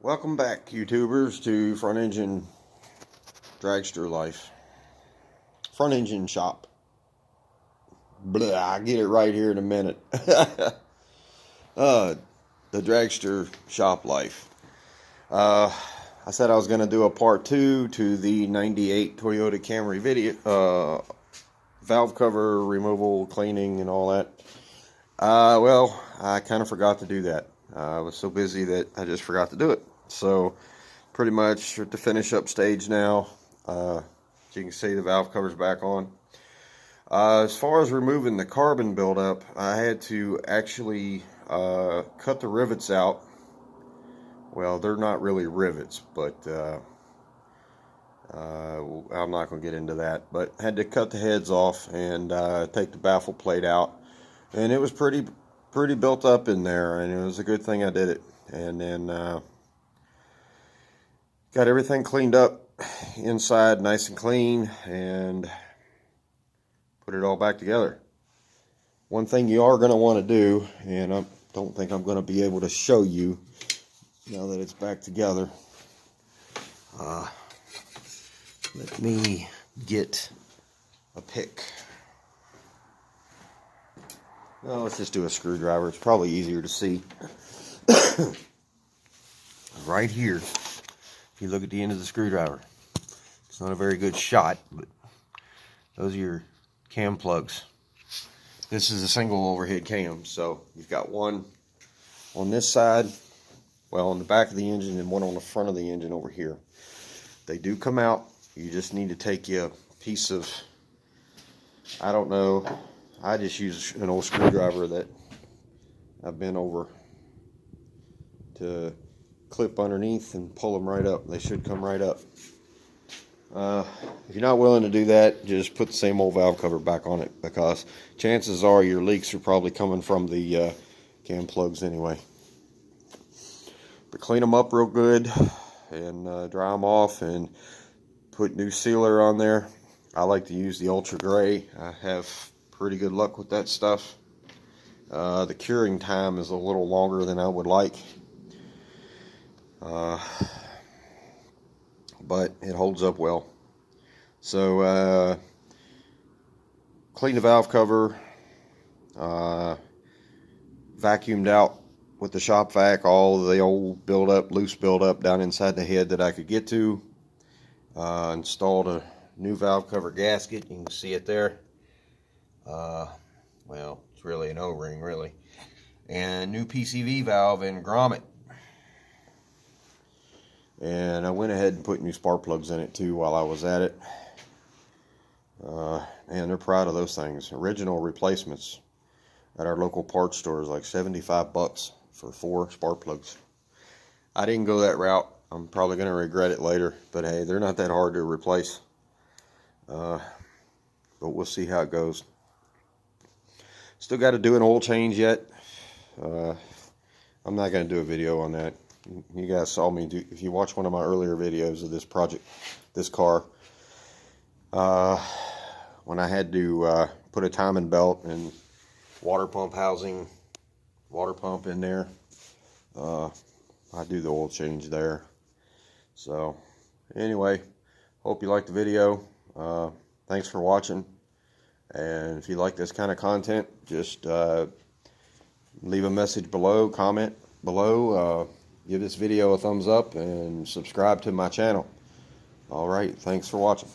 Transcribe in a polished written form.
Welcome back, YouTubers, to Front Engine Dragster Life. Front Engine Shop. Blah, I'll get it right here in a minute. The Dragster Shop Life. I said I was going to do a part 2 to the 98 Toyota Camry video. Valve cover removal, cleaning, and all that. Well, I kind of forgot to do that. I was so busy that I just forgot to do it. So, pretty much at the finish up stage now. As you can see, the valve cover's back on. As far as removing the carbon buildup, I had to actually cut the rivets out. Well, they're not really rivets, but I'm not going to get into that. But had to cut the heads off and take the baffle plate out. And it was pretty built up in there, and it was a good thing I did it. And then got everything cleaned up inside, nice and clean, and put it all back together. One thing you are going to want to do, and I don't think I'm going to be able to show you now that it's back together. Let me get a pick. Well, let's just do a screwdriver. It's probably easier to see. Right here, if you look at the end of the screwdriver, it's not a very good shot, but those are your cam plugs. This is a single overhead cam, so you've got one on this side, well, on the back of the engine, and one on the front of the engine over here. They do come out. You just need to take you a piece of, I don't know, I just use an old screwdriver that I've bent over to clip underneath and pull them right up. They should come right up. If you're not willing to do that, just put the same old valve cover back on it, because chances are your leaks are probably coming from the cam plugs anyway. But clean them up real good and dry them off and put new sealer on there. I like to use the Ultra Gray. I have pretty good luck with that stuff. The curing time is a little longer than I would like. But it holds up well. So clean the valve cover, vacuumed out with the shop vac all the old buildup, loose buildup down inside the head that I could get to. Installed a new valve cover gasket. You can see it there. Well, it's really an O-ring, really. And new PCV valve and grommet. And I went ahead and put new spark plugs in it too while I was at it. And they're proud of those things. Original replacements at our local parts store is like 75 bucks for 4 spark plugs. I didn't go that route. I'm probably going to regret it later. But hey, they're not that hard to replace. But we'll see how it goes. Still got to do an oil change yet. I'm not going to do a video on that. You guys saw me do, if you watch one of my earlier videos of this project, this car, when I had to put a timing belt and water pump housing, water pump in there, I do the oil change there. So anyway, hope you liked the video. Thanks for watching, and if you like this kind of content, just leave a message below, comment below, give this video a thumbs up, and subscribe to my channel. Alright, thanks for watching.